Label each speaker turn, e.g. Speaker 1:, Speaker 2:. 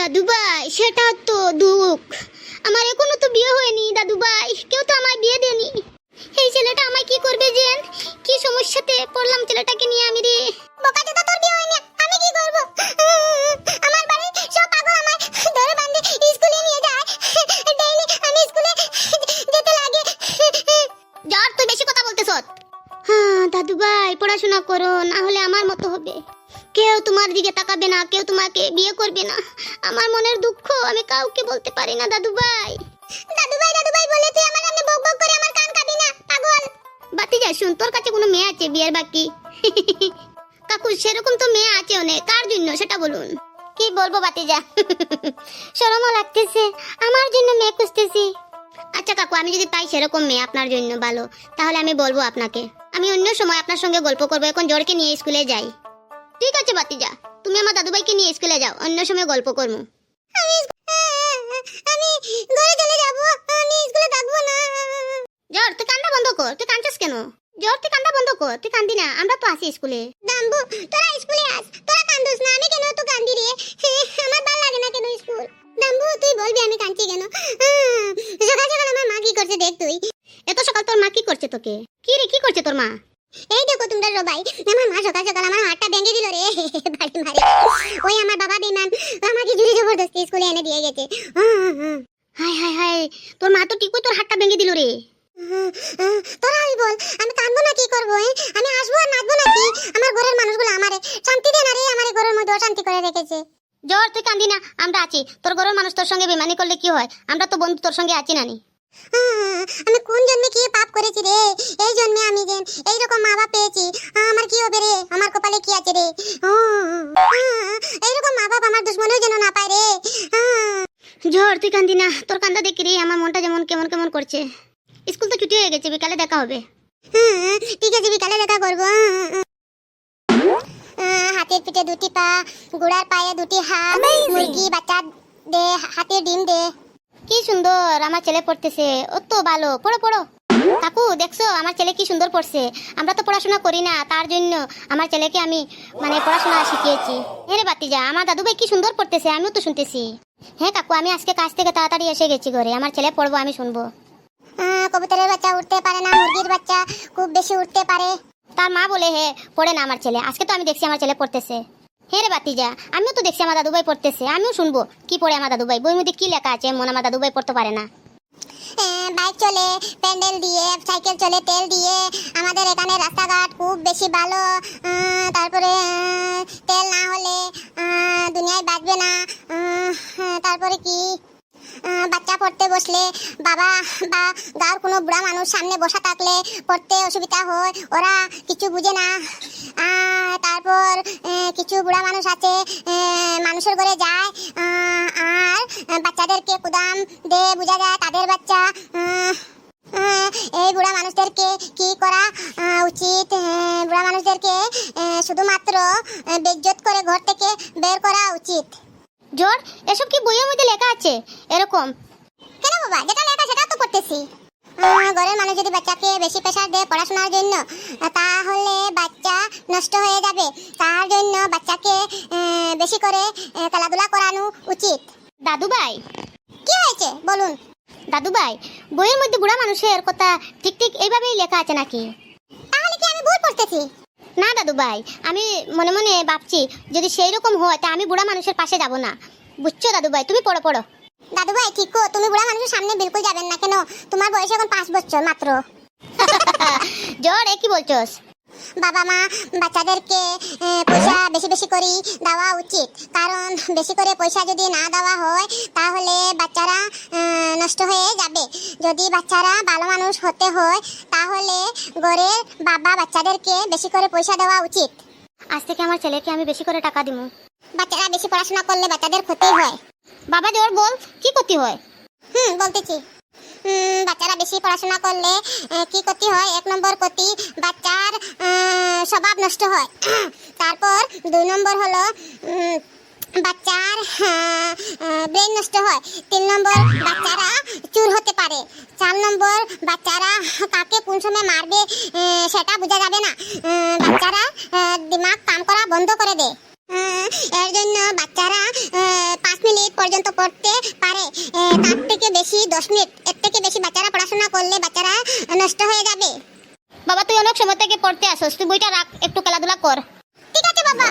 Speaker 1: দাদু ভাই সেটা তো দুঃখ, আমার এখনো তো বিয়ে হয়নি দাদু ভাই, কেউ তো আমায় বিয়ে দেয়নি। এই ছেলেটা আমায় কি করবে জেন, কি সমস্যাতে পড়লাম ছেলেটাকে নিয়ে আমি রে। বোকা তো তোর বিয়ে হয়নি, আমি কি করব? আমার বাড়ির সব পাগল আমায় ধরে বাঁধে স্কুলে নিয়ে যায়, ডেইলি আমি স্কুলে যেতে লাগে। যার তুই বেশি কথা বলতেছ। হ্যাঁ দাদু ভাই পড়াশোনা করো, না হলে আমার মতো হবে। কেউ তোমার দিকে তাকাবে না, কেউ তোমাকে বিয়ে করবে না। আমার মনের দুঃখ আমি কাউকে বলতে পারি না দাদু ভাই। দাদু ভাই বলে তুই আমার সামনে বক বক করে আমার কান কাটি না পাগল। বাতিজা শুন, তোর কাছে কোনো মেয়ে আছে বিয়ের বাকি? কাকু সেরকম তো মেয়ে আছে অনেক, কার জন্য সেটা বলুন। কি বলবো বাতিজা, শরমও লাগতেছে, আমার জন্য মেয়ে খুঁজতেছি। আচ্ছা কাকু, আমি যদি পাই সেরকম মেয়ে আপনার জন্য ভালো, তাহলে আমি বলবো আপনাকে। আমি অন্য সময় আপনার সঙ্গে গল্প করবো, এখন জোরকে নিয়ে স্কুলে যাই। ঠিক আছে বাতিজা, তুমি আমার দাদু ভাইকে নিয়ে স্কুলে যাও, অন্য সময় গল্প করবো। আমি ঘরে চলে যাব, আমি স্কুলে থাকবো না। জোর তুই কান্না বন্ধ কর, তুই কাঁদছিস কেন? জোর তুই কান্না বন্ধ কর, তুই কান্দি না, আমরা তো আসি স্কুলে। দাম্বু তোরা স্কুলে আস, তোরা কান্দুস না, আমি কেন তো কান্দি রে? আমার ভালো লাগে না কেন স্কুল। দাম্বু তুই বলবি আমি কাঁদছি কেন? সকাল সকাল আমার মা কি করছে দেখ তুই। এত সকাল তোর মা কি করছে তোকে? কি রে কি করছে তোর মা? এই দেখো তোমরা সবাই, আমার মা সকাল সকাল আমার হাতটা ভেঙে দিল রে, বাড়ি মারে। ওই আমার বাবা বেমান আমাকে জোরে জবরদস্তি স্কুলে এনে দিয়ে গেছে। হাই হাই হাই, তোর মা তো ঠিকই তোর হাতটা ভেঙে দিল রে। তোরাই বল, আমি কাঁদবো না কি করবো? আমি আসবো আর নাচবো নাকি? আমার ঘরের মানুষগুলো আমারে শান্তি দেয় না রে, আমার ঘরের মধ্যে অশান্তি করে রেখেছে। জ্বর তুই কান্দি না, আমরা আছি। তোর ঘরের মানুষ তোর সঙ্গে বেমানি করলে কি হয়? আমরা তো বন্ধু তোর সঙ্গে আছি নানি। আমি কোন জন্মে কি পাপ করেছি রে? এই জন্মে আমি যেন এইরকম মা বাপ পেয়েছি, আমার কি হবে রে? আমার কপালে কি আছে রে? এইরকম মা বাপ আমার দুশ্মনেও যেন না পায় রে। ঝড় তুই কান্দি না, তোর কান্দা দেখি রে আমার মনটা যেমন কেমন কেমন করছে। স্কুল তো ছুটি হয়ে গেছে, বিকালে দেখা হবে। ঠিক আছে বিকালে দেখা করবো। হাতের পিঠে দুটি পা, গোড়ার পায়ে দুটি হাত, মুরগি বাচ্চা দে, হাতের ডিম দে। কি সুন্দর আমার ছেলে পড়তেছে, ও তো ভালো। পড়ো পড়ো। কাকু দেখছো আমার ছেলে কি সুন্দর পড়ছে। আমরা তো পড়াশোনা করি না, তার জন্য আমার ছেলেকে আমি পড়াশোনা শিখিয়েছি। হ্যাঁ বাতিজা, আমার দাদু ভাই কি সুন্দর পড়তেছে, আমিও তো শুনতেছি। হ্যাঁ কাকু, আমি আজকে কাজ থেকে তাড়াতাড়ি এসে গেছি ঘরে, আমার ছেলে পড়বো, আমি শুনবো। কবুতরের বাচ্চা উঠতে পারে না, মুরগির বাচ্চা খুব বেশি উঠতে পারে। তার মা বলে হে পড়ে না আমার ছেলে। আজকে তো আমি দেখছি আমার ছেলে পড়তেছে। হ্যাঁ রে বাতিজা, আমিও তো দেখছি আমার দাদু ভাই পড়তেছে, আমিও শুনবো কি পড়ে আমার দাদু ভাই। বইয়ের মধ্যে কি লেখা আছে এমন আমার দাদু ভাই পড়তে পারে না? বাইক চলে প্যান্ডেল দিয়ে, সাইকেল চলে তেল দিয়ে, আমাদের এখানে রাস্তাঘাট খুব বেশি ভালো। তারপরে তেল না হলে দুনিয়ায় বাঁচবে না। তারপরে কি, বাচ্চা পড়তে বসলে বাবা বা গাঁর কোনো বুড়া মানুষ সামনে বসা থাকলে পড়তে অসুবিধা হয়, ওরা কিছু বুঝে না। তারপর কিছু বুড়া মানুষ আছে মানুষের ঘরে যায় আর বাচ্চাদেরকে কুদাম দে, বোঝা যায় তাদের বাচ্চা। এই বুড়া মানুষদেরকে কি করা উচিত? বুড়া মানুষদেরকে শুধুমাত্র বেইজ্জত করে ঘর থেকে বের করা উচিত। জোর এসব কি বইয়ের মধ্যে লেখা আছে এরকম? কেন বাবা, যেটা লেখা সেটা তো পড়তেছি। ঘরের মানুষ যদি বাচ্চাকে বেশি প্রেসার দেয় পড়াশোনার জন্য, তাহলে বাচ্চা নষ্ট হয়ে যাবে। তার জন্য বাচ্চাকে বেশি করে খেলাধুলা করানো উচিত। দাদু ভাই কি হয়েছে বলুন? দাদু ভাই, বইয়ের মধ্যে বুড়া মানুষের কথা ঠিক ঠিক এইভাবেই লেখা আছে নাকি? তাহলে কি আমি ভুল পড়তেছি? না দাদু ভাই, আমি মনে মনে ভাবছি যদি সেই রকম হয় তা আমি বুড়া মানুষের পাশে যাব না, বুঝছো দাদু ভাই? তুমি পড়ো পড়ো। দাদু ভাই ঠিক কো, তুমি বুড়া মানুষের সামনে বিলকুল যাবেন না। কেন? তোমার বয়স এখন 5 বছর মাত্র। জোর কি বলছস? বাবা মা বাচ্চাদেরকে পয়সা বেশি বেশি করে দেওয়া উচিত, কারণ বেশি করে পয়সা যদি না দেওয়া হয় তাহলে বাচ্চারা নষ্ট হয়ে যাবে। যদি বাচ্চারা ভালো মানুষ হতে হয় তাহলে ঘরের বাবা বাচ্চাদেরকে বেশি করে পয়সা দেওয়া উচিত। আজ থেকে আমার ছেলেকে আমি বেশি করে টাকা দিব। বাচ্চারা বেশি পড়াশোনা করলে বাচ্চাদের ক্ষতি হয়। বাবা জোর বল, কি ক্ষতি হয়? বলতেছি। বাচ্চারা বেশি পড়াশোনা করলে কি ক্ষতি হয়? 1 নম্বর ক্ষতি, বাচ্চার স্বভাব নষ্ট হয়। তারপর 2 নম্বর হলো বাচ্চার ব্রেন নষ্ট হয়। 3 নম্বর বাচ্চারা চুর হতে পারে। 4 নম্বর বাচ্চারা কাকে কোন সময় মারবে সেটা বোঝা যাবে না। বাচ্চারা দিমাগ কাম করা বন্ধ করে দেয়। এর জন্য বাচ্চারা 5 মিনিট মিনিট পর্যন্ত পড়তে পারে, তার থেকে বেশি 10 মিনিট, এর থেকে বেশি বাচ্চারা পড়াশোনা করলে বাচ্চারা নষ্ট হয়ে যাবে।
Speaker 2: বাবা তুই অনেক সময় থেকে পড়তে আসস, তুই বইটা রাখ, একটু খেলাধুলা কর।
Speaker 1: ঠিক আছে বাবা।